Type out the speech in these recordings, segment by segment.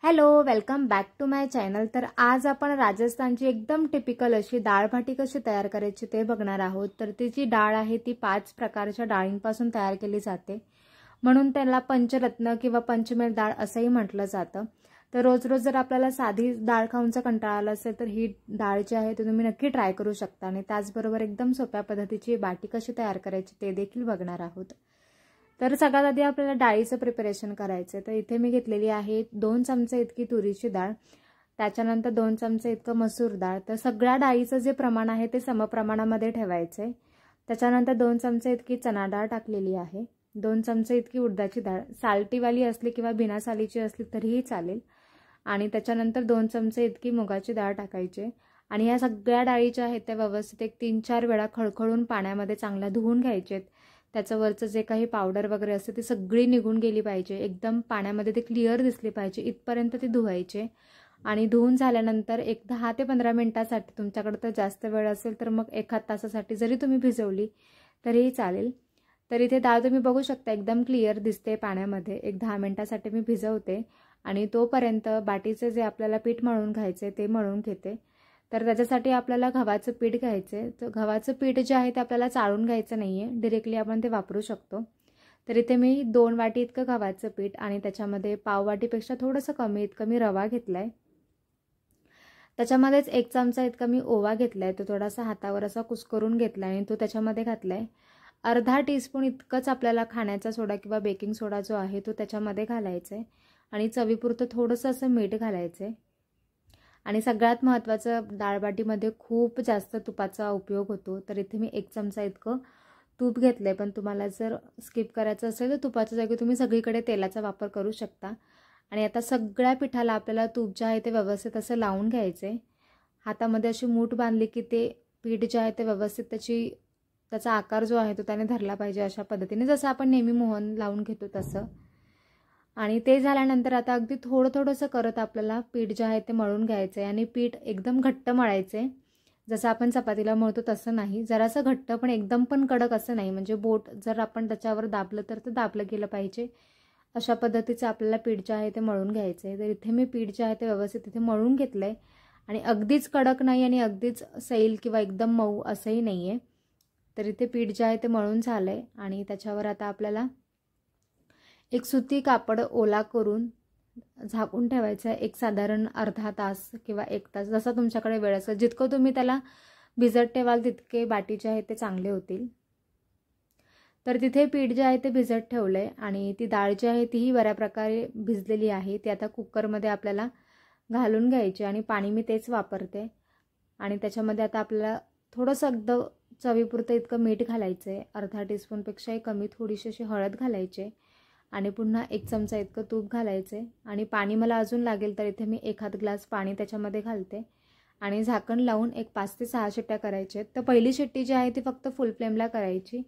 Hello, welcome back to my channel. तर आज आपण राजस्थानची एकदम टिपिकल अशी डाळ भाटी कशी तयार करायची ते बघणार आहोत। तर तिची डाळ आहे ती 5 प्रकारच्या डाळींपासून तयार केली जाते, म्हणून त्याला पंचरत्न किंवा पंचमेव डाळ असंही म्हटलं जातं। तर रोज रोज जर आपल्याला साधी डाळ खाऊनचा कंटाळा आला असेल तर ही डाळ जी आहे ती तुम्ही नक्की ट्राय करू शकता। आणि त्याचबरोबर एकदम सोप्या पद्धतीची बाटी कशी तयार करायची ते देखील बघणार आहोत। तर सगळ्यात आधी आपल्याला डाळीचं प्रिपरेशन करायचं आहे। तर इथे मी घेतलेली आहे 2 चमचे इतकी तुरीची डाळ, त्याच्यानंतर 2 चमचे इतकं मसूर डाळ। तर सगळ्या डाळीचं जे प्रमाण आहे ते समप्रमाणामध्ये ठेवायचे। त्याच्यानंतर 2 चमचे इतकी चणा डाळ टाकलेली आहे, 2 चमचे इतकी उडदाची डाळ, साल्टीवाली असली किंवा बिना सालीची असली तरीही चालेल। आणि त्याच्यानंतर 2 चमचे इतकी मुगाची डाळ टाकायची। आणि ह्या सगळ्या डाळी ज्या आहेत त्या व्यवस्थित एक 3-4 वेळा खळखळून पाण्यामध्ये चांगला धुवून घ्यायचे। त्याचं वरचं जे काही पावडर वगैरे असते ती सगळी निघून गेली पाहिजे, एकदम पाण्यामध्ये ते क्लिअर दिसली पाहिजे इथपर्यंत ते धुवायचे। आणि धुवून झाल्यानंतर एक 10 ते 15 मिनिटांसाठी, तुमच्याकडे तर जास्त वेळ असेल तर मग 1 तासासाठी जरी तुम्ही भिजवली तरीही चालेल। तर इथे डाळ तुम्ही बघू शकता एकदम क्लिअर दिसते पाण्यामध्ये। एक 10 मिनिटांसाठी मी भिजवते आणि तोपर्यंत बाटीचे जे आपल्याला पीठ मळून घ्यायचे ते मळून घेते। तर त्याच्यासाठी आपल्याला गव्हाचं पीठ घ्यायचे। तर गव्हाचं पीठ जे आहे ते आपल्याला चाळून घ्यायचं नाहीये, डायरेक्टली आपण ते वापरू शकतो। तर इथे मी 2 वाटी इतकं गव्हाचं पीठ आणि त्याच्यामध्ये पाव वाटीपेक्षा थोडंसं कमी इतकं मी रवा घेतलाय। त्याच्यामध्येच 1 चमचा इतका मी ओवा घेतलाय, तो थोडासा हातावर असा कुस्करून घेतलाय आणि तो त्याच्यामध्ये घातलाय। अर्धा टीस्पून इतकंच आपल्याला खाण्याचा सोडा किंवा बेकिंग सोडा जो आहे तो त्याच्यामध्ये घालायचा आहे आणि चवीपुरतं थोडंसं असं मीठ घालायचं आहे। आणि सगळ्यात महत्त्वाचं, डाळबाटीमध्ये खूप जास्त तुपाचा उपयोग होतो। तर इथे मी 1 चमचा इतकं तूप घेतलंय, पण तुम्हाला जर स्किप करायचं असेल तर तुपाच्या जागी तुम्ही सगळीकडे तेलाचा वापर करू शकता। आणि आता सगळ्या पिठाला आपल्याला तूप जे आहे ते व्यवस्थित असं लावून घ्यायचे। हातामध्ये अशी मूठ बांधली की ते पीठ जे आहे ते व्यवस्थित त्याचा आकार जो आहे तो त्याने धरला पाहिजे, अशा पद्धतीने जसं आपण नेहमी मोहन लावून घेतो तसं। आणि ते झाल्यानंतर आता अगदी थोडंसं करत आपल्याला पीठ जे आहे ते मळून घ्यायचं आहे। आणि पीठ एकदम घट्ट मळायचं आहे, जसं आपण चपातीला मळतो तसं नाही, जरासं घट्ट पण एकदम पण कडक असं नाही, म्हणजे बोट जर आपण त्याच्यावर दाबलं तर ते दाबलं गेलं पाहिजे, अशा पद्धतीचं आपल्याला पीठ जे आहे ते मळून घ्यायचं आहे। तर इथे मी पीठ जे आहे ते व्यवस्थित इथे मळून घेतलं आहे आणि अगदीच कडक नाही आणि अगदीच सैल किंवा एकदम मऊ असंही नाही आहे। तर इथे पीठ जे आहे ते मळून झालं आहे आणि त्याच्यावर आता आपल्याला एक सुती कापड ओला करून झाकून ठेवायचं आहे, एक साधारण अर्धा तास किंवा 1 तास, जसा तुमच्याकडे वेळ असेल। जितकं तुम्ही त्याला भिजत ठेवाल तितके बाटी जे आहे ते चांगले होतील। तर तिथे पीठ जे आहे ते भिजत ठेवलंय आणि ती डाळ जी आहे तीही बऱ्या प्रकारे भिजलेली आहे। ती आता कुकरमध्ये आपल्याला घालून घ्यायची आणि पाणी मी तेच वापरते। आणि त्याच्यामध्ये आता आपल्याला थोडंसं अगदी चवीपुरतं इतकं मीठ घालायचं आहे, अर्धा टीस्पूनपेक्षाही कमी थोडीशी अशी हळद घालायची आणि पुन्हा 1 चमचा इतकं तूप घालायचे। आणि पाणी मला अजून लागेल तर इथे मी 1 ग्लास पाणी त्याच्यामध्ये घालते आणि झाकण लावून एक 5 ते 6 शिट्ट्या करायच्या आहेत। तर पहिली शिट्टी जी आहे ती फक्त फुल फ्लेमला करायची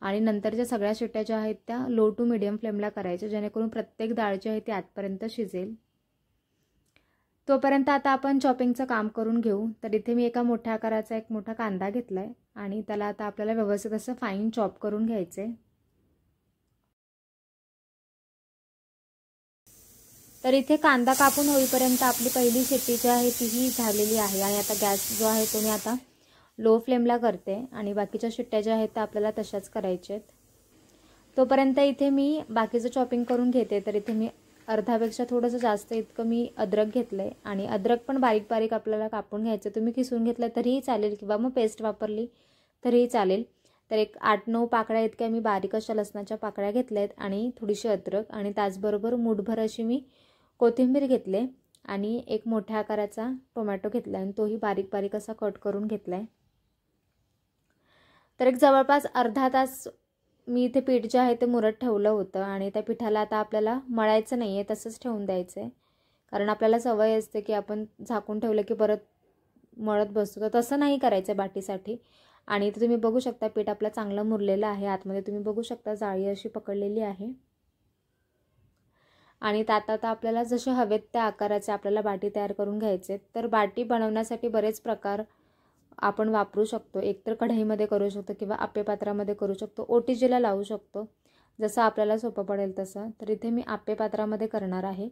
आणि नंतरच्या सगळ्या शिट्ट्या ज्या आहेत त्या लो टू मीडियम फ्लेमला करायच्या, जेणेकरून प्रत्येक डाळ जी आहे ती आतपर्यंत शिजेल। तोपर्यंत आता आपण चॉपिंगचं काम करून घेऊ। तर इथे मी एका मोठ्या आकाराचा एक मोठा कांदा घेतलाय आणि त्याला आता आपल्याला व्यवस्थित असं फाईन चॉप करून घ्यायचे। तर इथे कांदा कापून होईपर्यंत आपली पहिली शिट्टी जी आहे तीही झालेली आहे आणि आता गॅस जो आहे तो मी आता लो फ्लेमला करते आणि बाकीच्या शिट्ट्या ज्या आहेत त्या आपल्याला तशाच करायच्या आहेत। तोपर्यंत इथे मी बाकीचं चॉपिंग करून घेते। तर इथे मी अर्धापेक्षा थोडंसं जास्त इतकं मी अद्रक घेतलंय आणि अद्रक पण बारीक बारीक आपल्याला कापून घ्यायचं। तुम्ही किसून घेतलं तरीही चालेल किंवा मग पेस्ट वापरली तरीही चालेल। तर एक 8-9 पाकळ्या इतक्या मी बारीक अशा लसणाच्या पाकळ्या घेतल्यात आणि थोडीशी अद्रक आणि त्याचबरोबर मूठभर अशी मी कोथिंबीर घेतले आणि एक मोठ्या आकाराचा टोमॅटो घेतला आणि तोही बारीक बारीक असा कट करून घेतलाय। तर एक जवळपास अर्धा तास मी इथे पीठ जे आहे ते मुरत ठेवलं होतं आणि त्या पिठाला आता आपल्याला मळायचं नाही आहे, तसंच ठेवून द्यायचं आहे, कारण आपल्याला सवय असते की आपण झाकून ठेवलं की परत मळत बसतो, तर तसं नाही करायचं बाटीसाठी। आणि इथे तुम्ही बघू शकता पीठ आपलं चांगलं मुरलेलं आहे, आतमध्ये तुम्ही बघू शकता जाळी अशी पकडलेली आहे। आणि त्यात आता आपल्याला जसे हवेत त्या आकाराचे आपल्याला बाटी तयार करून घ्यायचे। तर बाटी बनवण्यासाठी बरेच प्रकार आपण वापरू शकतो, एकतर कढईमध्ये करू शकतो किंवा आप्पे पात्रामध्ये करू शकतो, ओटीजीला लावू शकतो, जसं आपल्याला सोपं पडेल तसं। तर इथे मी आप्पे पात्रामध्ये करणार आहे।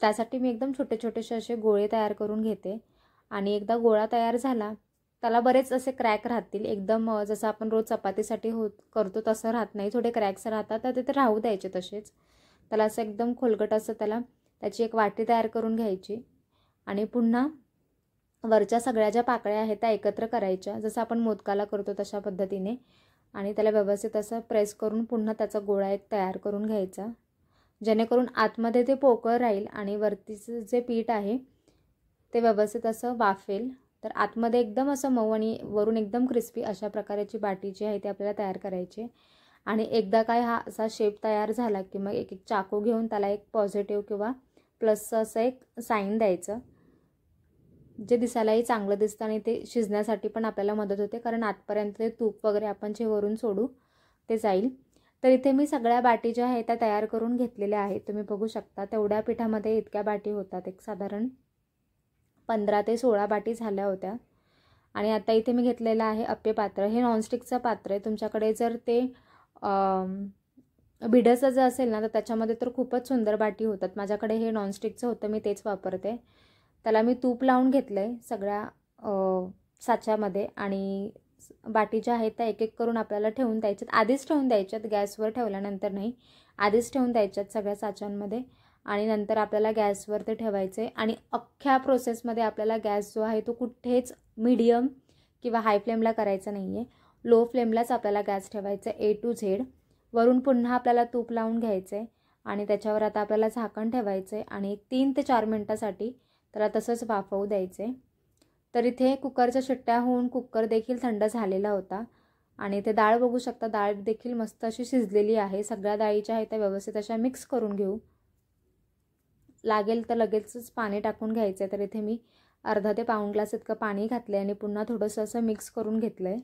त्यासाठी मी एकदम छोटे छोटेसे असे गोळे तयार करून घेते आणि एकदा गोळा तयार झाला त्याला बरेच असे क्रॅक राहतील, एकदम जसं आपण रोज चपातीसाठी करतो तसं राहत नाही, थोडे क्रॅक्स राहतात, तर ते राहू द्यायचे तसेच. त्याला असं एकदम खोलगट असं त्याची एक वाटी तयार करून घ्यायची आणि पुन्हा वरच्या सगळ्या ज्या पाकळ्या आहेत त्या एकत्र करायच्या, जसं आपण मोदकाला करतो तशा पद्धतीने, आणि त्याला व्यवस्थित असं प्रेस करून पुन्हा त्याचा गोळा एक तयार करून घ्यायचा, जेणेकरून आतमध्ये ते पोकळ राहील आणि वरतीचं जे पीठ आहे ते व्यवस्थित असं वाफेल. तर आतमध्ये एकदम असं मऊ आणि वरून एकदम क्रिस्पी अशा प्रकारची बाटी जी आहे ती आपल्याला तयार करायची. आणि एकदा काय हा असा शेप तयार झाला की मग एक एक चाकू घेऊन त्याला एक पॉझिटिव्ह किंवा प्लसचं असं एक साईन द्यायचं, जे दिसायलाही चांगलं दिसतं आणि ते शिजण्यासाठी पण आपल्याला मदत होते, कारण आतपर्यंत ते तूप वगैरे आपण जे वरून सोडू ते जाईल. तर इथे मी सगळ्या बाटी ज्या आहेत त्या तयार करून घेतलेल्या आहेत. तुम्ही बघू शकता तेवढ्या पिठामध्ये इतक्या बाटी होतात, एक साधारण 15 ते 16 बाटी झाल्या होत्या. आणि आता इथे मी घेतलेलं आहे अप्पे पात्र. हे नॉनस्टिकचं पात्र आहे. तुमच्याकडे जर ते भिडचं जर असेल ना तर त्याच्यामध्ये तर खूपच सुंदर बाटी होतात. माझ्याकडे हे नॉनस्टिकचं होतं, मी तेच वापरते. त्याला मी तूप लावून घेतलं आहे सगळ्या साच्यामध्ये आणि बाटी ज्या आहेत त्या एक एक करून आपल्याला ठेवून द्यायच्यात. आधीच ठेवून द्यायच्यात, गॅसवर ठेवल्यानंतर नाही, आधीच ठेवून द्यायच्यात सगळ्या साच्यांमध्ये. आणि नंतर आपल्याला गॅसवर ते ठेवायचे आणि अख्ख्या प्रोसेसमध्ये आपल्याला गॅस जो आहे तो कुठेच मीडियम किंवा हाय फ्लेमला करायचा नाही आहे, लो फ्लेमलाच आपल्याला गॅस ठेवायचा A to Z. वरून पुन्हा आपल्याला तूप लावून घ्यायचं आहे आणि त्याच्यावर आता आपल्याला झाकण ठेवायचं आहे आणि 3 ते 4 मिनटासाठी त्याला तसंच वाफवू द्यायचे. तर इथे कुकरच्या शिट्ट्या होऊन कुकर देखील थंड झालेला होता आणि ते डाळ बघू शकता, डाळ देखील मस्त अशी शिजलेली आहे. सगळ्या डाळीच्या आहेत त्या व्यवस्थित अशा मिक्स करून घेऊ. लागेल तर लगेचच पाणी टाकून घ्यायचं आहे. तर इथे मी अर्धा ते पाऊण ग्लास इतकं पाणी घातलं आहे आणि पुन्हा थोडंसं असं मिक्स करून घेतलं आहे.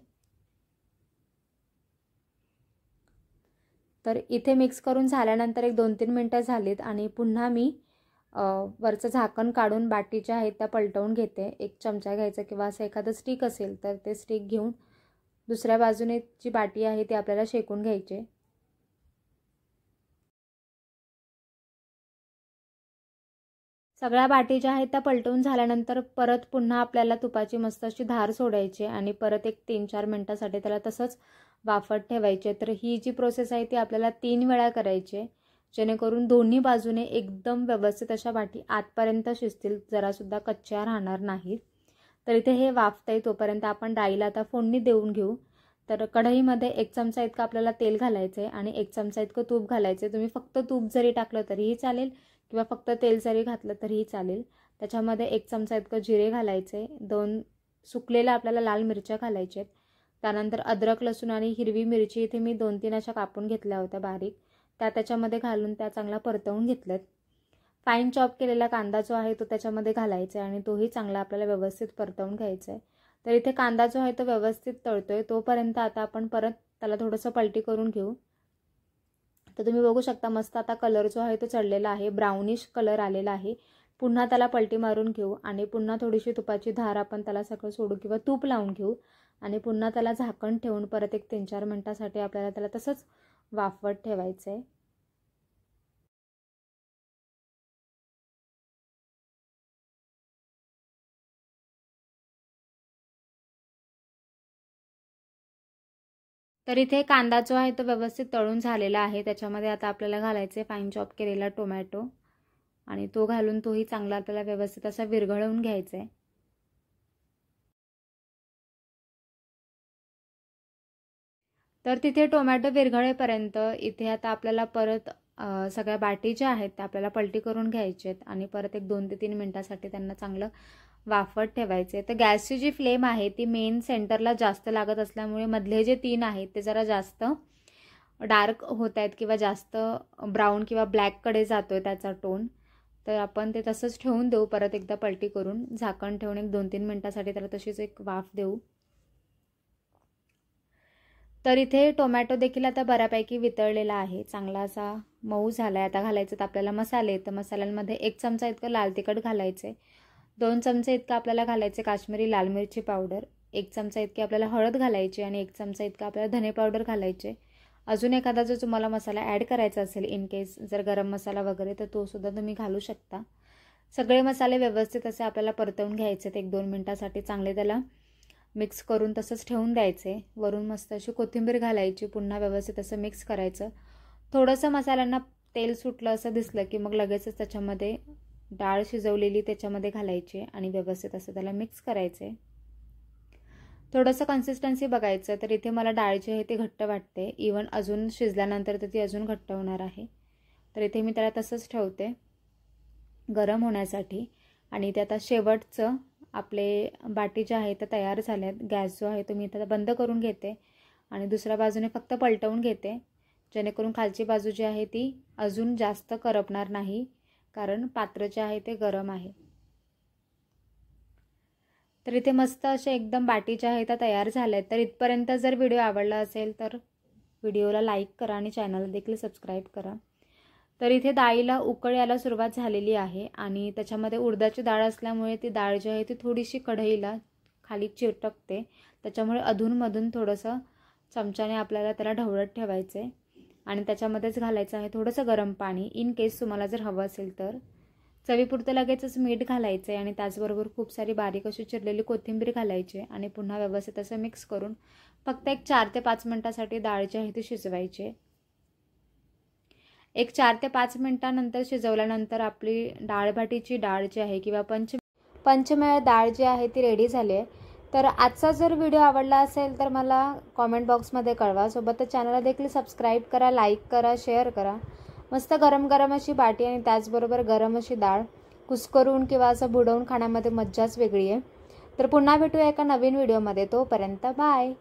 तर इथे मिक्स करून झाल्यानंतर एक 2-3 मिनटं झालीत आणि पुन्हा मी वरचं झाकण काढून बाटी ज्या आहेत त्या पलटवून घेते. एक चमचा घ्यायचा किंवा असं एखादं स्टिक असेल तर ते स्टिक घेऊन दुसऱ्या बाजूने जी बाटी आहे ती आपल्याला शेकून घ्यायची. सगळ्या बाटी ज्या आहेत त्या पलटवून झाल्यानंतर परत पुन्हा आपल्याला तुपाची मस्त अशी धार सोडायची आणि परत एक 3-4 मिनटासाठी त्याला तसंच वाफत ठेवायचे. तर ही जी प्रोसेस आहे ती आपल्याला 3 वेळा करायची, जेणेकरून दोन्ही बाजूने एकदम व्यवस्थित अशा बाटी आतपर्यंत शिजतील, जरासुद्धा कच्च्या राहणार नाहीत. तर इथे हे वाफतंय तोपर्यंत आपण डाळीला आता फोडणी देऊन घेऊ. तर कढईमध्ये 1 चमचा इतकं आपल्याला तेल घालायचं आहे आणि 1 चमचा इतकं तूप घालायचं आहे. तुम्ही फक्त तूप जरी टाकलं तरीही चालेल किंवा फक्त तेल जरी घातलं तरीही चालेल. त्याच्यामध्ये 1 चमचा इतकं जिरे घालायचे, 2 सुकलेल्या आपल्याला लाल मिरच्या घालायच्या आहेत. त्यानंतर अद्रक, लसूण आणि हिरवी मिरची इथे मी 2-3 अशा कापून घेतल्या होत्या बारीक, त्या त्याच्यामध्ये घालून त्या चांगला परतवून घेतल्यात. फाईन चॉप केलेला कांदा जो आहे तो त्याच्यामध्ये घालायचा आहे आणि तोही चांगला आपल्याला व्यवस्थित परतवून घ्यायचा आहे. तर इथे कांदा जो आहे तो व्यवस्थित तळतोय तोपर्यंत आता आपण परत त्याला थोडंसं पलटी करून घेऊ. तर तुम्ही बघू शकता मस्त आता कलर जो आहे तो चढलेला आहे, ब्राउनिश कलर आलेला आहे. पुन्हा त्याला पलटी मारून घेऊ आणि पुन्हा थोडीशी तुपाची धार आपण त्याला सगळं सोडू किंवा तूप लावून घेऊ आणि पुन्हा त्याला झाकण ठेवून परत एक 3-4 मिनटासाठी आपल्याला त्याला तसंच वाफवत ठेवायचं आहे. तर इथे कांदा जो आहे तो व्यवस्थित तळून झालेला आहे. त्याच्यामध्ये आता आपल्याला घालायचे फाईन चॉप केलेला टोमॅटो आणि तो घालून तोही चांगला आपल्याला व्यवस्थित असा विरघळवून घ्यायचा आहे. तर तिथे टोमॅटो विरघळेपर्यंत इथे आता आपल्याला परत सगळ्या बाटी ज्या आहेत त्या आपल्याला पलटी करून घ्यायचे आहेत आणि परत एक 2 ते 3 मिनटासाठी त्यांना चांगलं वाफत ठेवायचे. तर गॅसची जी फ्लेम आहे ती मेन सेंटरला जास्त लागत असल्यामुळे मधले जे 3 आहेत ते जरा जास्त डार्क होत आहेत किंवा जास्त ब्राऊन किंवा ब्लॅककडे जातो आहे त्याचा टोन. तर आपण ते तसंच ठेवून देऊ, परत एकदा पलटी करून झाकण ठेवून एक 2-3 मिनटासाठी त्याला तशीच एक वाफ देऊ. तर इथे टोमॅटो देखील आता बऱ्यापैकी वितळलेला आहे, चांगला असा मऊ झाला आहे. आता घालायचं तर आपल्याला मसाले. तर मसाल्यांमध्ये 1 चमचा इतकं लाल तिखट घालायचे, 2 चमचे इतकं आपल्याला घालायचे काश्मीरी लाल मिरची पावडर, 1 चमचा इतकी आपल्याला हळद घालायची आणि 1 चमचा इतकं आपल्याला धने पावडर घालायचे. अजून एखादा जर तुम्हाला मसाला ॲड करायचा असेल इन केस जर गरम मसाला वगैरे तर तो सुद्धा तुम्ही घालू शकता. सगळे मसाले व्यवस्थित असे आपल्याला परतवून घ्यायचे. 1-2 मिनिटासाठी चांगले त्याला मिक्स करून तसंच ठेवून द्यायचे. वरून मस्त अशी कोथिंबीर घालायची. पुन्हा व्यवस्थित असं मिक्स करायचं. थोडंसं मसाल्यांना तेल सुटलं असं दिसलं की मग लगेचच त्याच्यामध्ये डाळ शिजवलेली त्याच्यामध्ये घालायची आणि व्यवस्थित असं त्याला मिक्स करायचे. थोडंसं कन्सिस्टन्सी बघायचं. तर इथे मला डाळ जी आहे ती घट्ट वाटते. इवन अजून शिजल्यानंतर तर ती अजून घट्ट होणार आहे. तर इथे मी त्याला तसंच ठेवते गरम होण्यासाठी. आणि ते आता शेवटचं आपले बाटी जे आहे ते तयार झाल्यात. गॅस जो आहे तो मी आता बंद करून घेते आणि दुसऱ्या बाजूने फक्त पलटवून घेते, जेणेकरून खालची बाजू जी आहे ती अजून जास्त करपणार नाही, कारण पात्र जे आहे ते गरम आहे. तर इथे मस्त असे एकदम बाटी ज्या आहेत त्या तयार झाल्या आहेत. तर इथपर्यंत जर व्हिडिओ आवडला असेल तर व्हिडिओला लाईक करा आणि चॅनलला देखील सबस्क्राईब करा. तर इथे डाळीला उकळ यायला सुरुवात झालेली आहे आणि त्याच्यामध्ये उडदाची डाळ असल्यामुळे ती डाळ जी आहे ती थोडीशी कढईला खाली चिरटकते. त्याच्यामुळे अधूनमधून थोडंसं चमच्याने आपल्याला त्याला ढवळत ठेवायचं आहे आणि त्याच्यामध्येच घालायचं आहे थोडंसं गरम पाणी, इन केस तुम्हाला जर हवं असेल तर. चवीपुरतं लगेचच मीठ घालायचं आहे आणि त्याचबरोबर खूप सारी बारीक अशी चिरलेली कोथिंबीर घालायची आणि पुन्हा व्यवस्थित असं मिक्स करून फक्त एक 4 ते 5 मिनिटासाठी डाळ जी आहे ती शिजवायची. एक 4 ते 5 मिनिटानंतर शिजवल्यानंतर आपली डाळबाटीची डाळ जी आहे किंवा पंचमेळ डाळ जी आहे ती रेडी झाली आहे. तर आजचा जर व्हिडिओ आवडला असेल तर मला कॉमेंट बॉक्समध्ये कळवा. सोबतच चॅनलला देखील सबस्क्राईब करा, लाईक करा, शेअर करा. मस्त गरम गरम अशी बाटी आणि त्याचबरोबर गरम अशी डाळ कुस्करून किंवा असं बुडवून खाण्यामध्ये मज्जाच वेगळी आहे. तर पुन्हा भेटूया एका नवीन व्हिडिओमध्ये. तोपर्यंत बाय.